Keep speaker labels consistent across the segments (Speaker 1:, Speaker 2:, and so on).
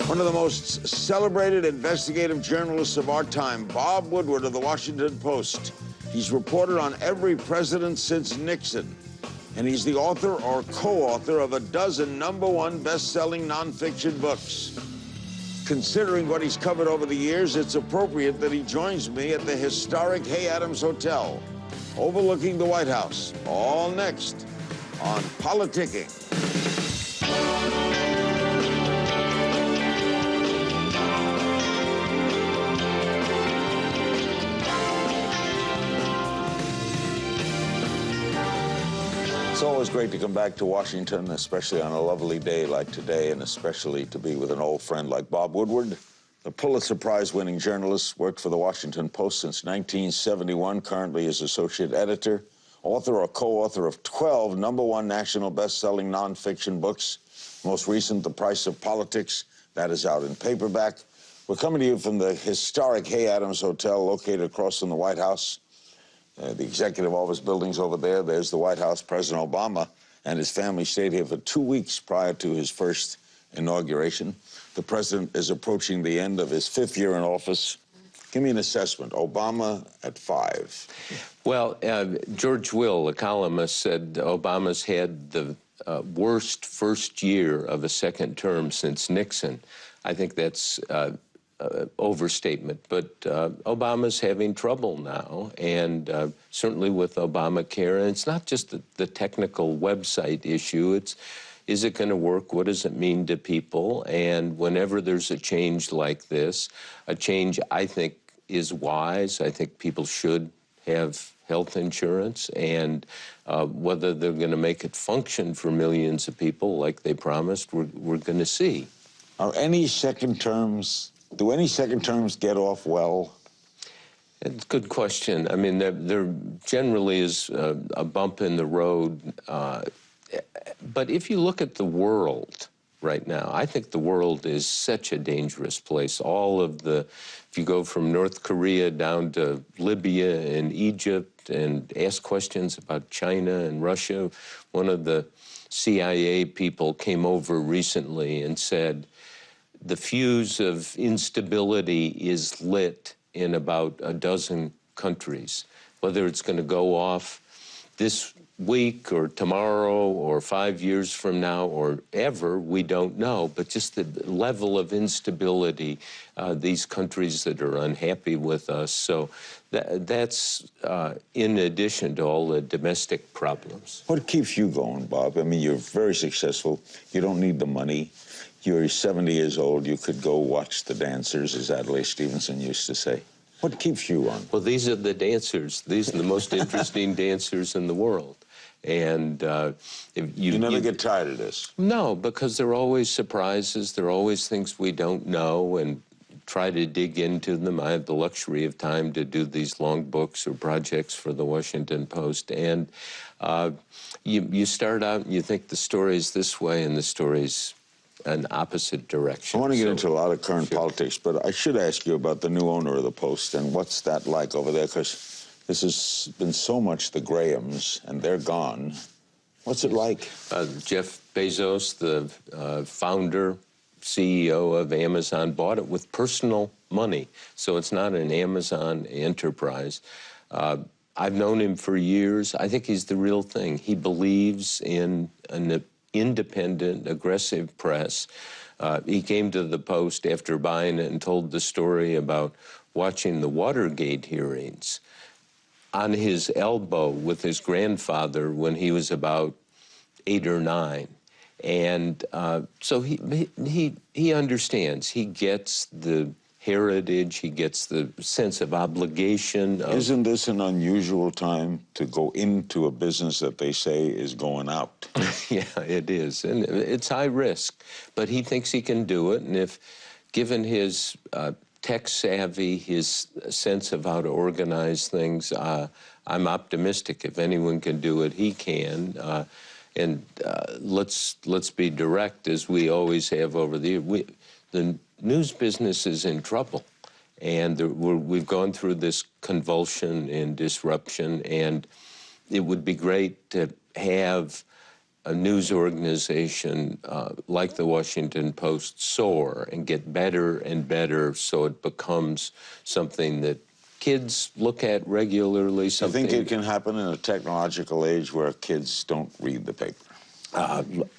Speaker 1: One of the most celebrated investigative journalists of our time, Bob Woodward of the Washington Post. He's reported on every president since Nixon, and he's the author or co-author of a dozen #1 best-selling nonfiction books. Considering what he's covered over the years, it's appropriate that he joins me at the historic Hay Adams Hotel, overlooking the White House. All next on Politicking. It's always great to come back to Washington, especially on a lovely day like today, and especially to be with an old friend like Bob Woodward. The Pulitzer Prize-winning journalist, worked for the Washington Post since 1971, currently is associate editor, author or co-author of 12 #1 national best-selling nonfiction books. Most recent, The Price of Politics, that is out in paperback. We're coming to you from the historic Hay Adams Hotel, located across from the White House. The executive office building's over there. There's the White House. President Obama and his family stayed here for 2 weeks prior to his first inauguration. The president is approaching the end of his 5th year in office. Give me an assessment. Obama at 5.
Speaker 2: Well, George Will, a columnist, said Obama's had the worst first year of a second term since Nixon. I think that's overstatement, but Obama's having trouble now, and certainly with Obamacare. And it's not just the technical website issue. It's, is it going to work? What does it mean to people? And whenever there's a change like this, a change I think is wise. I think people should have health insurance, and whether they're going to make it function for millions of people like they promised, we're going to see.
Speaker 1: Are any second terms... Do any second terms get off well?
Speaker 2: It's a good question. I mean, there generally is a bump in the road. But if you look at the world right now, I think the world is such a dangerous place. All of the, if you go from North Korea down to Libya and Egypt and ask questions about China and Russia, one of the CIA people came over recently and said, the fuse of instability is lit in about a dozen countries. Whether it's going to go off this week or tomorrow or 5 years from now or ever, we don't know. But just the level of instability, these countries that are unhappy with us. So that's in addition to all the domestic problems.
Speaker 1: What keeps you going, Bob? I mean, you're very successful. You don't need the money. You're 70 years old. You could go watch the dancers, as Adlai Stevenson used to say. What keeps you on?
Speaker 2: Well, these are the dancers. These are the most interesting dancers in the world. And if
Speaker 1: you never get tired of this?
Speaker 2: No, because there are always surprises. There are always things we don't know, and try to dig into them. I have the luxury of time to do these long books or projects for the Washington Post. And you start out and you think the story's this way, and the story's an opposite direction.
Speaker 1: I want to get into a lot of current politics, but I should ask you about the new owner of the Post and what's that like over there, because this has been so much the Grahams, and they're gone. What's it like?
Speaker 2: Jeff Bezos, the founder, CEO of Amazon, bought it with personal money, so it's not an Amazon enterprise. I've known him for years. I think he's the real thing. He believes in an independent, aggressive press. He came to the Post after buying it and told the story about watching the Watergate hearings on his elbow with his grandfather when he was about 8 or 9. And so he understands. He gets the heritage. He gets the sense of obligation.
Speaker 1: Isn't this an unusual time to go into a business that they say is going out?
Speaker 2: Yeah, it is. And it's high risk. But he thinks he can do it. And if, given his tech savvy, his sense of how to organize things, I'm optimistic. If anyone can do it, he can. And let's be direct, as we always have over the years. The news business is in trouble, and we've gone through this convulsion and disruption, and it would be great to have a news organization like the Washington Post soar and get better and better so it becomes something that kids look at regularly?
Speaker 1: I think it can happen in a technological age where kids don't read the paper.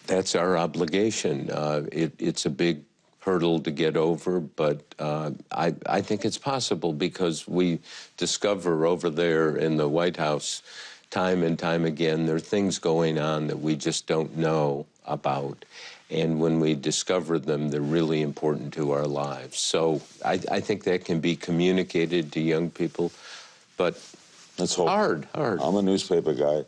Speaker 2: That's our obligation. It's a big hurdle to get over, but I think it's possible because we discover over there in the White House time and time again there are things going on that we just don't know about. And when we discover them, they're really important to our lives. So I think that can be communicated to young people, but
Speaker 1: Let's hope.
Speaker 2: Hard.
Speaker 1: I'm a newspaper guy.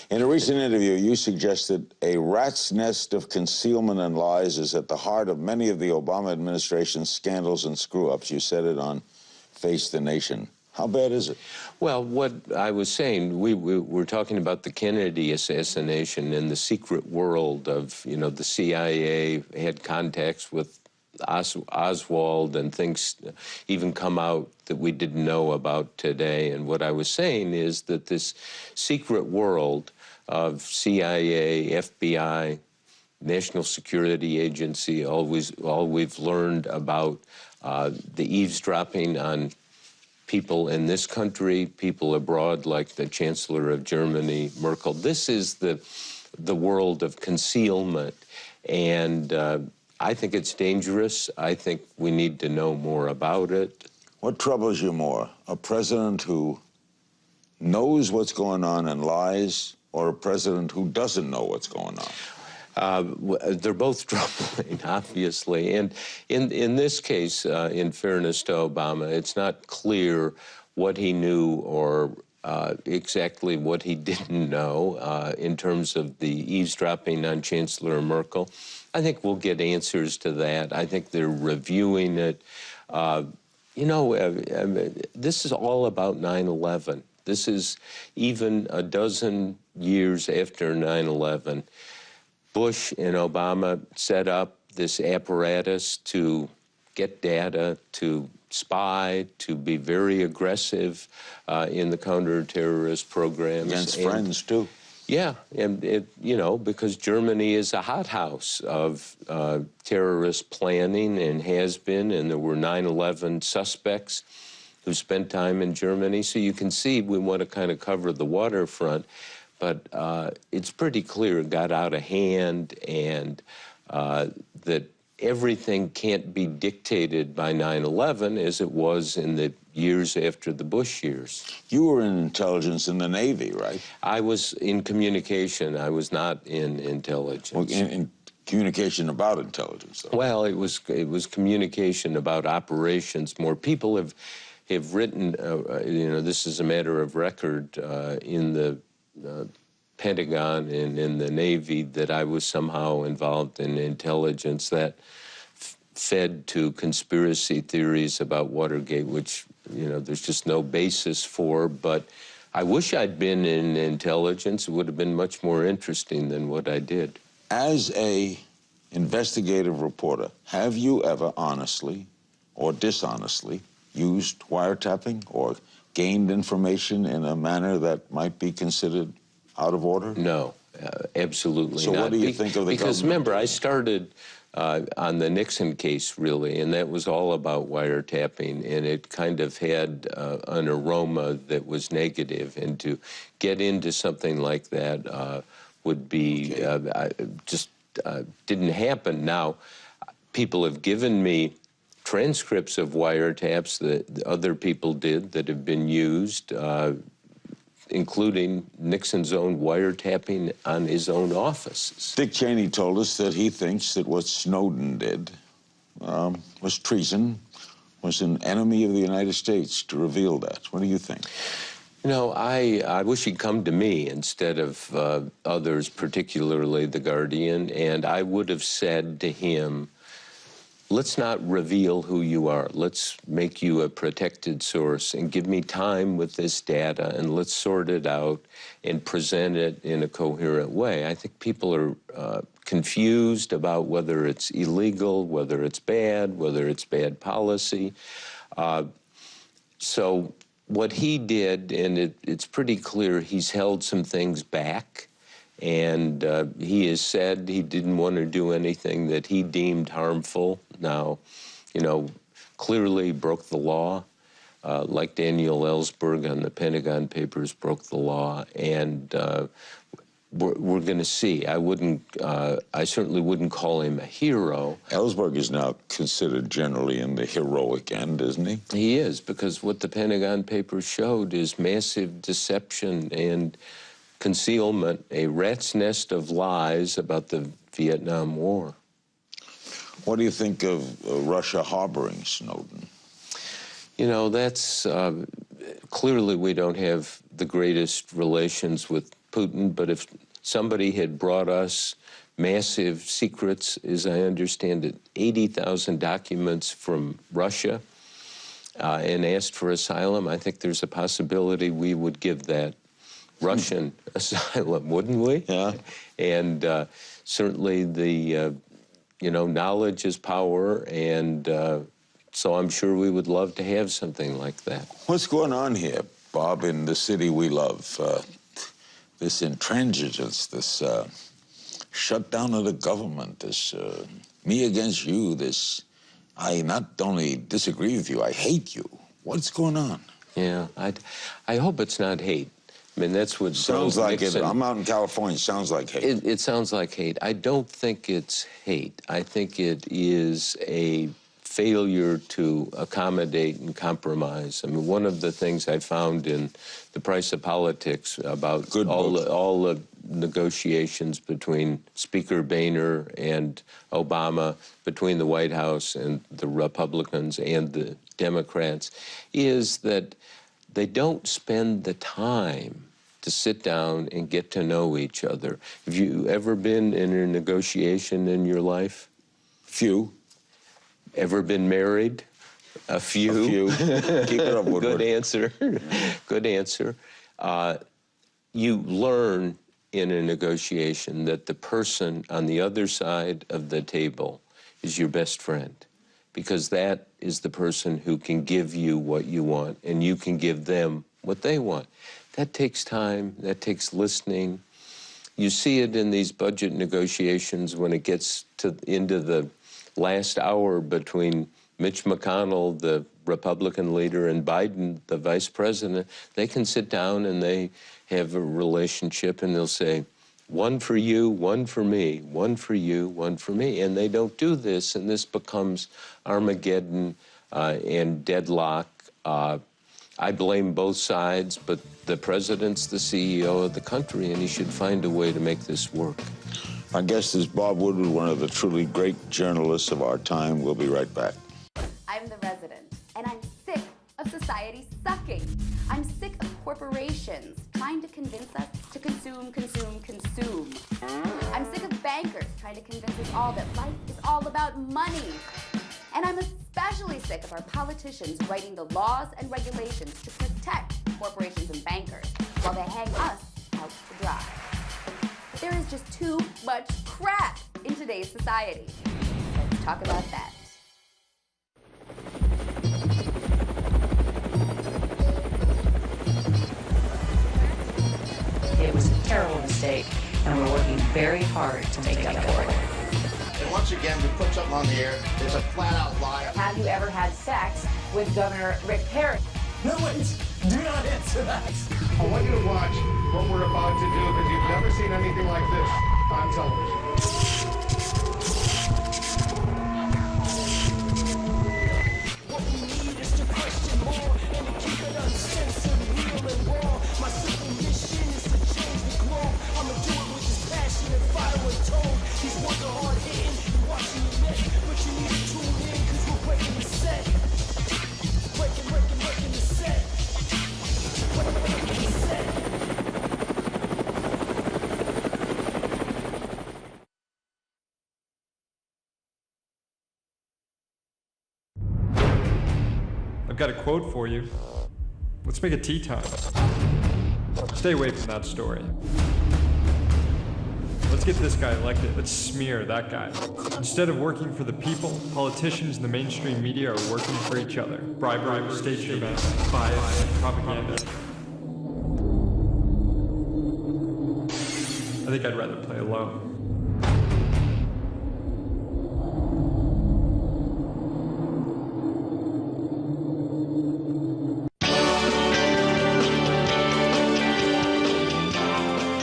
Speaker 1: In a recent interview, you suggested a rat's nest of concealment and lies is at the heart of many of the Obama administration's scandals and screw-ups. You said it on Face the Nation. How bad is it?
Speaker 2: Well, what I was saying, we're talking about the Kennedy assassination and the secret world of, you know, the CIA had contacts with Oswald and things even come out that we didn't know about today. And what I was saying is that this secret world of CIA, FBI, National Security Agency, all we've learned about the eavesdropping on people in this country, people abroad like the Chancellor of Germany, Merkel. This is the world of concealment, and I think it's dangerous. I think we need to know more about it.
Speaker 1: What troubles you more, a president who knows what's going on and lies, or a president who doesn't know what's going on?
Speaker 2: They're both troubling, obviously. And in this case, in fairness to Obama, it's not clear what he knew or exactly what he didn't know in terms of the eavesdropping on Chancellor Merkel. I think we'll get answers to that. I think they're reviewing it. You know, this is all about 9/11. This is even a dozen years after 9/11. Bush and Obama set up this apparatus to get data, to spy, to be very aggressive in the counterterrorist programs.
Speaker 1: Against friends, too.
Speaker 2: Yeah, and you know, because Germany is a hothouse of terrorist planning and has been, and there were 9/11 suspects who spent time in Germany. So you can see we want to kind of cover the waterfront. But it's pretty clear it got out of hand, and that everything can't be dictated by 9/11 as it was in the years after the Bush years.
Speaker 1: You were in intelligence in the Navy, right?
Speaker 2: I was in communication. I was not in intelligence.
Speaker 1: Well, in communication about intelligence, though.
Speaker 2: Well, it was communication about operations more. People have written, you know, this is a matter of record in the Pentagon and in the Navy that I was somehow involved in intelligence that fed to conspiracy theories about Watergate, which, you know, there's just no basis for. But I wish I'd been in intelligence. It would have been much more interesting than what I did.
Speaker 1: As a investigative reporter, have you ever honestly or dishonestly used wiretapping or gained information in a manner that might be considered out of order?
Speaker 2: No, absolutely
Speaker 1: not. So what do you think of the
Speaker 2: Because
Speaker 1: government?
Speaker 2: remember, I started on the Nixon case, really, and that was all about wiretapping, and it kind of had an aroma that was negative, and to get into something like that would be, just didn't happen. Now, people have given me transcripts of wiretaps that other people did that have been used, including Nixon's own wiretapping on his own offices.
Speaker 1: Dick Cheney told us that he thinks that what Snowden did was treason, was an enemy of the United States to reveal that. What do you think?
Speaker 2: You know, I wish he'd come to me instead of others, particularly The Guardian, and I would have said to him, let's not reveal who you are. Let's make you a protected source and give me time with this data, and let's sort it out and present it in a coherent way. I think people are confused about whether it's illegal, whether it's bad policy. So what he did, and it's pretty clear, he's held some things back, And he has said he didn't want to do anything that he deemed harmful. Now, you know, clearly broke the law, like Daniel Ellsberg on the Pentagon Papers broke the law. And we're going to see. I certainly wouldn't call him a hero.
Speaker 1: Ellsberg is now considered generally in the heroic end, isn't he?
Speaker 2: He is, because what the Pentagon Papers showed is massive deception and concealment, a rat's nest of lies about the Vietnam War.
Speaker 1: What do you think of Russia harboring Snowden?
Speaker 2: You know, that's clearly we don't have the greatest relations with Putin, but if somebody had brought us massive secrets, as I understand it, 80,000 documents from Russia, and asked for asylum, I think there's a possibility we would give that Russian asylum, wouldn't we?
Speaker 1: Yeah.
Speaker 2: And certainly the, you know, knowledge is power, and so I'm sure we would love to have something like that.
Speaker 1: What's going on here, Bob, in the city we love? This intransigence, this shutdown of the government, this me against you, this I not only disagree with you, I hate you. What's going on?
Speaker 2: Yeah, I hope it's not hate. I mean, that's what
Speaker 1: sounds like
Speaker 2: Nixon,
Speaker 1: it. I'm out in California. It sounds like hate.
Speaker 2: It sounds like hate. I don't think it's hate. I think it is a failure to accommodate and compromise. I mean, one of the things I found in The Price of Politics about all the negotiations between Speaker Boehner and Obama, between the White House and the Republicans and the Democrats, is that they don't spend the time to sit down and get to know each other. Have you ever been in a negotiation in your life?
Speaker 1: Few.
Speaker 2: Ever been married? A few.
Speaker 1: A few. Keep it up, Woodward.
Speaker 2: Good answer. Good answer. You learn in a negotiation that the person on the other side of the table is your best friend, because that is the person who can give you what you want, and you can give them what they want. That takes time. That takes listening. You see it in these budget negotiations when it gets into the last hour between Mitch McConnell, the Republican leader, and Biden, the vice president. They can sit down and they have a relationship, and they'll say, one for you, one for me, one for you, one for me. And they don't do this, and this becomes Armageddon and deadlock. I blame both sides, but the president's the CEO of the country, and he should find a way to make this work.
Speaker 1: Our guest is Bob Woodward, one of the truly great journalists of our time. We'll be right back.
Speaker 3: I'm the resident, and I'm sick of society sucking. I'm sick of corporations trying to convince us to consume, consume, consume. I'm sick of bankers trying to convince us all that life is all about money. And I'm especially sick of our politicians writing the laws and regulations to protect corporations and bankers while they hang us out to dry. There is just too much crap in today's society. Let's talk about that.
Speaker 4: It was a terrible mistake, and we're working very hard to make up for it.
Speaker 5: And once again, we put something on the air. It's a flat-out lie.
Speaker 6: Have you ever had sex with Governor Rick Perry?
Speaker 7: No, wait. Do not answer that.
Speaker 8: I want you to watch what we're about to do, because you've never seen anything like this on television.
Speaker 7: What we need is to question more and to keep it uncensored, real and raw. My simple mission is to change the globe. I'ma do it with this passion and fire when told. These words are hard hitting, you're watching your neck, but you need to tune in, because we're breaking the set. Breaking the set. Breaking the set.
Speaker 9: I've got a quote for you. Let's make it tea time. Stay away from that story. Let's get this guy elected. Let's smear that guy. Instead of working for the people, politicians and the mainstream media are working for each other. Bribery, staged events, bias, propaganda. I think I'd rather play alone.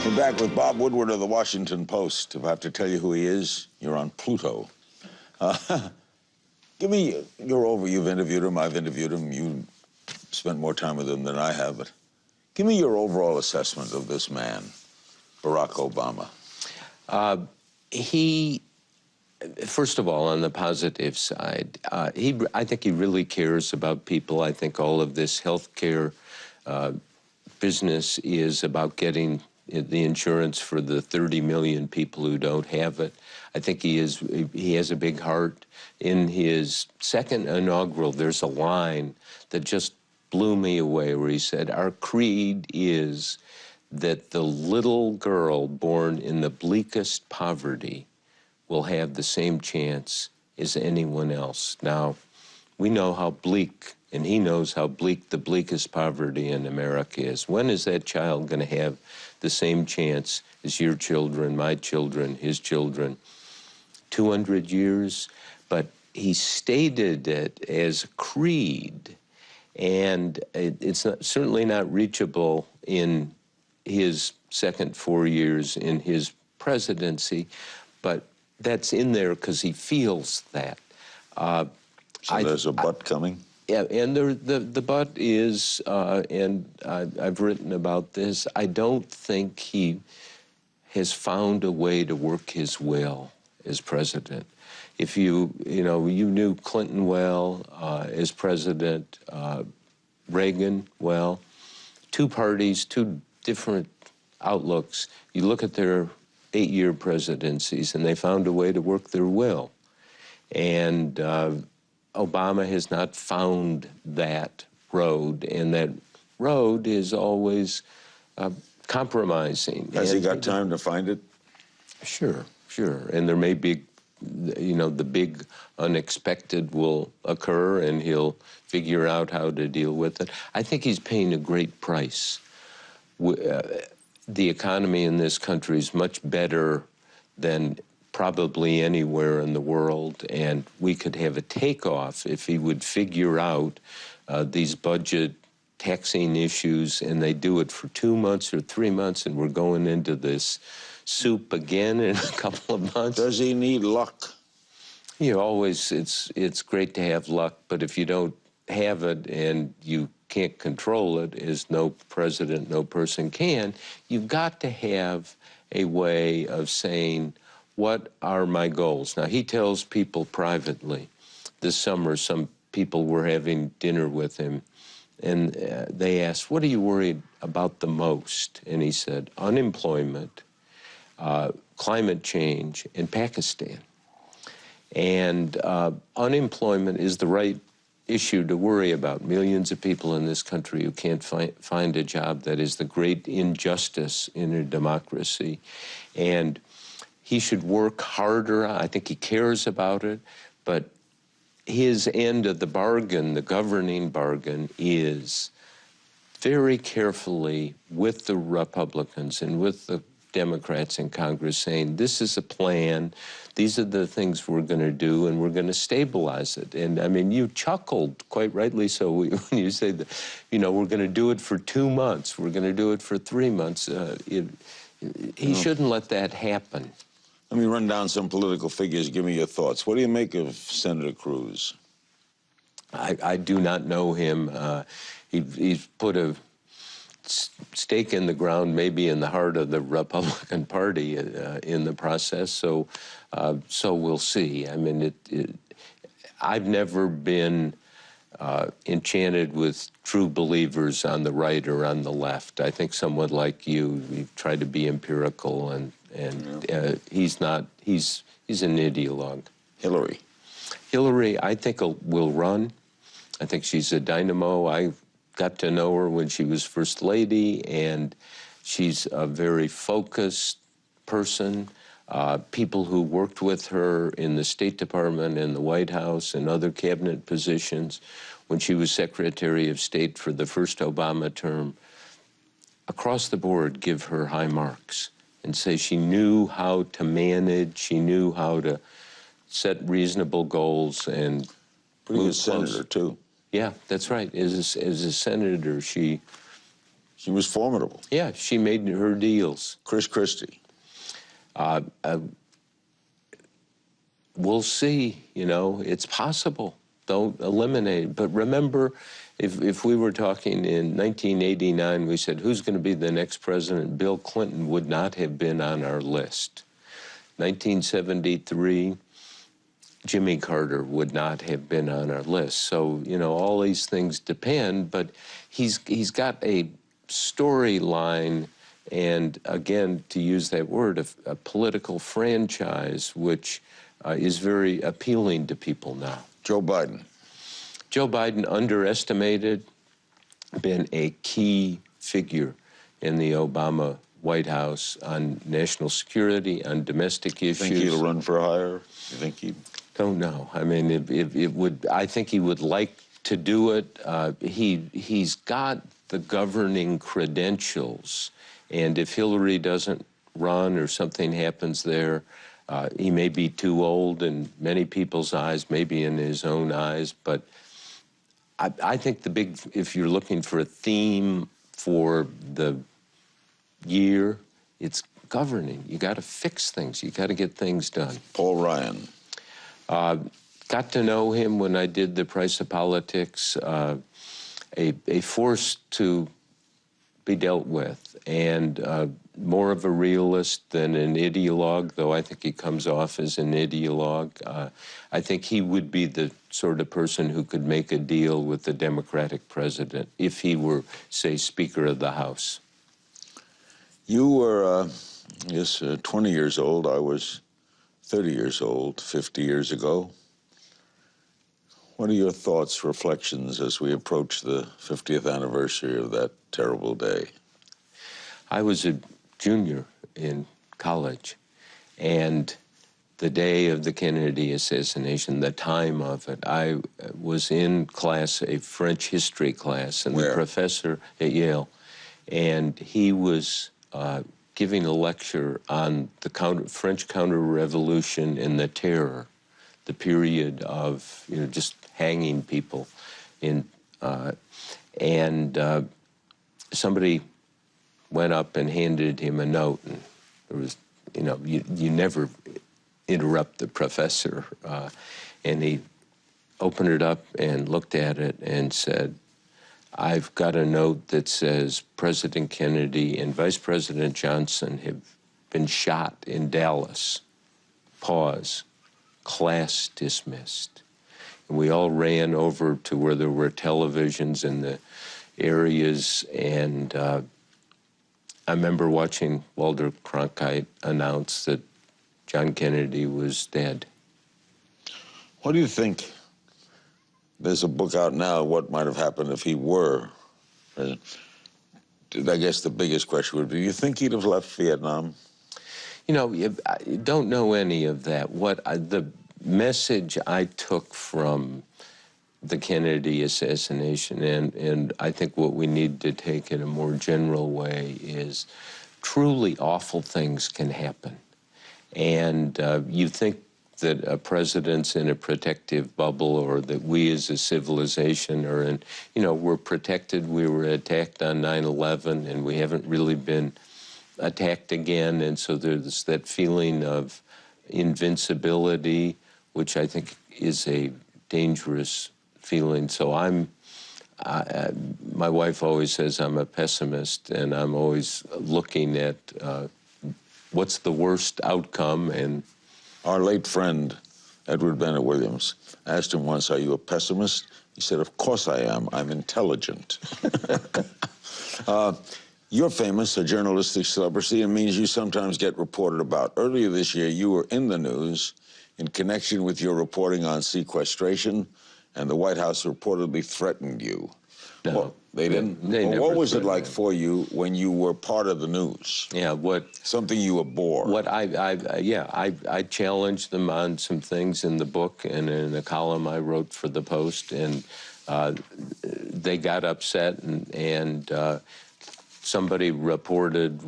Speaker 1: We're back with Bob Woodward of the Washington Post. If I have to tell you who he is, you're on Pluto. Give me your overview. You've interviewed him, I've interviewed him. You spent more time with him than I have, but give me your overall assessment of this man, Barack Obama.
Speaker 2: First of all, on the positive side, I think he really cares about people. I think all of this healthcare business is about getting the insurance for the 30 million people who don't have it. I think he has a big heart. In his second inaugural, there's a line that just blew me away where he said, "Our creed is that the little girl born in the bleakest poverty will have the same chance as anyone else." Now, we know how bleak, and he knows how bleak the bleakest poverty in America is. When is that child going to have the same chance as your children, my children, his children? 200 years? But he stated it as a creed, and it's certainly not reachable in his second 4 years in his presidency, but that's in there because he feels that.
Speaker 1: So there's a but coming?
Speaker 2: Yeah, and the but is, and I've written about this, I don't think he has found a way to work his will as president. If you knew Clinton well as president, Reagan well, two parties, two different outlooks. You look at their 8-year presidencies, and they found a way to work their will. And Obama has not found that road, and that road is always compromising.
Speaker 1: Has he got time to find it?
Speaker 2: Sure. And there may be, the big unexpected will occur, and he'll figure out how to deal with it. I think he's paying a great price. The economy in this country is much better than probably anywhere in the world, and we could have a takeoff if he would figure out these budget taxing issues, and they do it for 2 months or 3 months, and we're going into this soup again in a couple of months.
Speaker 1: Does he need luck?
Speaker 2: It's great to have luck, but if you don't have it and you can't control it, as no president, no person can, you've got to have a way of saying, what are my goals? Now, he tells people privately. This summer, some people were having dinner with him, and they asked, what are you worried about the most? And he said, unemployment, climate change, and Pakistan. And unemployment is the right issue to worry about. Millions of people in this country who can't find a job. That is the great injustice in a democracy. And he should work harder. I think he cares about it, but his end of the bargain, the governing bargain, is very carefully with the Republicans and with the Democrats in Congress saying, this is a plan, these are the things we're going to do, and we're going to stabilize it. And I mean, you chuckled, quite rightly so, when you say that, we're going to do it for 2 months, we're going to do it for 3 months. He shouldn't let that happen.
Speaker 1: Let me run down some political figures. Give me your thoughts. What do you make of Senator Cruz?
Speaker 2: I do not know him. He's put a stake in the ground, maybe in the heart of the Republican Party in the process. So we'll see. I mean, I've never been enchanted with true believers on the right or on the left. I think someone like you try to be empirical, and he's not. He's an ideologue. Hillary, I think will run. I think she's a dynamo. I got to know her when she was First Lady, and she's a very focused person. People who worked with her in the State Department and the White House and other cabinet positions when she was Secretary of State for the first Obama term, across the board give her high marks. and say she knew how to manage, she knew how to set reasonable goals and
Speaker 1: pretty good senator, too.
Speaker 2: Yeah, that's right. As a senator, she
Speaker 1: was formidable.
Speaker 2: Yeah, she made her deals.
Speaker 1: Chris Christie.
Speaker 2: We'll see, you know, it's possible. Don't eliminate it. But remember, if we were talking in 1989, we said, who's going to be the next president? Bill Clinton would not have been on our list. 1973, Jimmy Carter would not have been on our list. So, you know, all these things depend, but he's got a storyline and, again, to use that word, a political franchise, which is very appealing to people now.
Speaker 1: Joe Biden.
Speaker 2: Joe Biden, underestimated, been a key figure in the Obama White House on national security, on domestic issues.
Speaker 1: Think he'll run for hire? You think he?
Speaker 2: Don't know. I mean, it would. I think he would like to do it. He's got the governing credentials, and if Hillary doesn't run or something happens there, he may be too old in many people's eyes, maybe in his own eyes. But I think the big, if you're looking for a theme for the year, it's governing. You got to fix things. You got to get things done.
Speaker 1: Paul Ryan.
Speaker 2: Got to know him when I did The Price of Politics, a force to be dealt with, and more of a realist than an ideologue, though I think he comes off as an ideologue. I think he would be the sort of person who could make a deal with the Democratic president if he were, say, Speaker of the House.
Speaker 1: You were, 20 years old. I was 30 years old, 50 years ago. What are your thoughts, reflections, as we approach the 50th anniversary of that terrible day?
Speaker 2: I was a junior in college, and the day of the Kennedy assassination, the time of it, I was in class, a French history class, and
Speaker 1: Where?
Speaker 2: the professor at Yale, and he was giving a lecture on the French counter-revolution and the terror, the period of, you know, just hanging people in, and somebody went up and handed him a note, and there was, you know, you never interrupt the professor, and he opened it up and looked at it and said, I've got a note that says President Kennedy and Vice President Johnson have been shot in Dallas. Pause. Class dismissed. And we all ran over to where there were televisions in the areas, and I remember watching Walter Cronkite announce that John Kennedy was dead.
Speaker 1: What do you think? There's a book out now, What Might Have Happened If He Were President. I guess the biggest question would be, do you think he'd have left Vietnam?
Speaker 2: You know, I don't know any of that. The message I took from the Kennedy assassination, and I think what we need to take in a more general way, is truly awful things can happen. And you think that a president's in a protective bubble, or that we as a civilization are in, you know, we're protected. We were attacked on 9/11, and we haven't really been attacked again. And so there's that feeling of invincibility, which I think is a dangerous feeling. So my wife always says I'm a pessimist, and I'm always looking at what's the worst outcome. And
Speaker 1: our late friend, Edward Bennett Williams, asked him once, are you a pessimist? He said, of course I am. I'm intelligent. You're famous, a journalistic celebrity, and means you sometimes get reported about. Earlier this year, you were in the news in connection with your reporting on sequestration, and the White House reportedly threatened you.
Speaker 2: No,
Speaker 1: well, they didn't. What was it like for you when you were part of the news?
Speaker 2: Yeah,
Speaker 1: something you abhorred.
Speaker 2: I challenged them on some things in the book and in a column I wrote for the Post, and they got upset, and somebody reported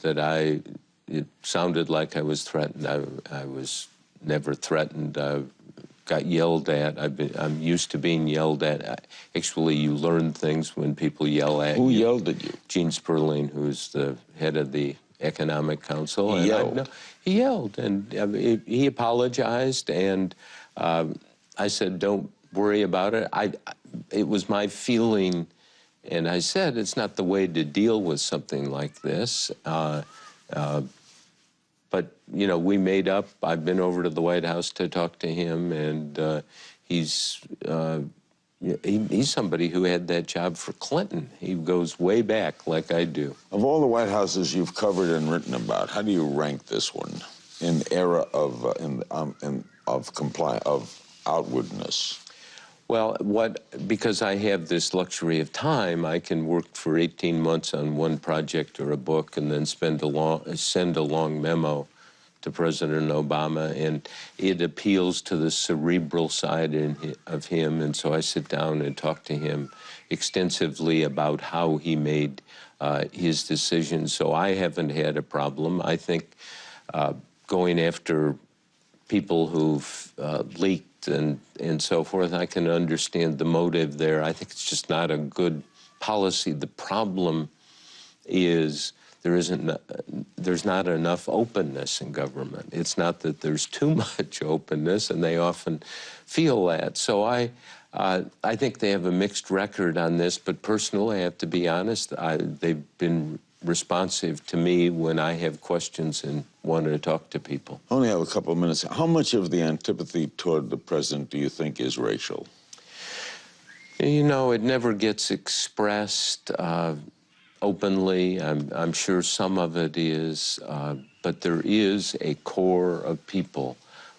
Speaker 2: that I it sounded like I was threatened. I was never threatened. I got yelled at. I'm used to being yelled at. Actually, you learn things when people yell at you.
Speaker 1: Who yelled at you?
Speaker 2: Gene Sperling, who's the head of the Economic Council.
Speaker 1: He yelled?
Speaker 2: He yelled, and he apologized, and I said, don't worry about it. It was my feeling, and I said, it's not the way to deal with something like this. But, you know, we made up. I've been over to the White House to talk to him, and he's somebody who had that job for Clinton. He goes way back, like I do.
Speaker 1: Of all the White Houses you've covered and written about, how do you rank this one in era of outwardness?
Speaker 2: Well, because I have this luxury of time, I can work for 18 months on one project or a book and then send a long memo to President Obama, and it appeals to the cerebral side of him, and so I sit down and talk to him extensively about how he made his decisions. So I haven't had a problem. I think going after people who've leaked and so forth, I can understand the motive there. I think it's just not a good policy. The problem is there's not enough openness in government. It's not that there's too much openness, and they often feel that. So I think they have a mixed record on this, but personally, I have to be honest, they've been responsive to me when I have questions and want to talk to people.
Speaker 1: I only have a couple of minutes. How much of the antipathy toward the president do you think is racial?
Speaker 2: You know, it never gets expressed openly. I'm sure some of it is, but there is a core of people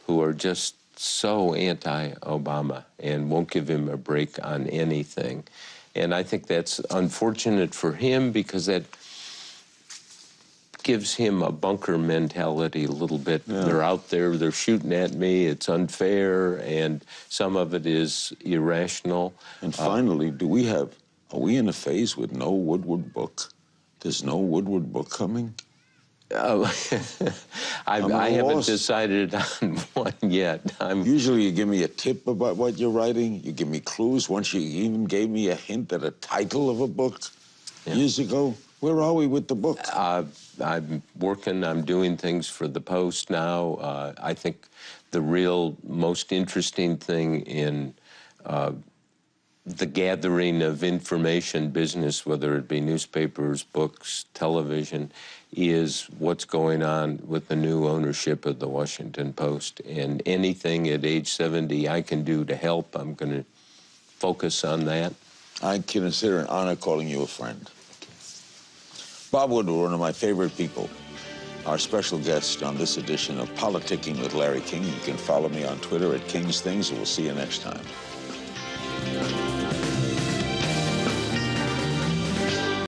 Speaker 2: who are just so anti-Obama and won't give him a break on anything. And I think that's unfortunate for him because that gives him a bunker mentality a little bit. Yeah. They're out there, they're shooting at me, it's unfair, and some of it is irrational.
Speaker 1: And finally, are we in a phase with no Woodward book? There's no Woodward book coming?
Speaker 2: I haven't decided on one yet.
Speaker 1: Usually you give me a tip about what you're writing, you give me clues. Once you even gave me a hint at a title of a book years ago. Where are we with the book?
Speaker 2: I'm working, I'm doing things for the Post now. I think the real most interesting thing in the gathering of information business, whether it be newspapers, books, television, is what's going on with the new ownership of the Washington Post. And anything at age 70 I can do to help, I'm going to focus on that.
Speaker 1: I consider an honor calling you a friend. Bob Woodward, one of my favorite people, our special guest on this edition of Politicking with Larry King. You can follow me on Twitter at King's Things, and we'll see you next time.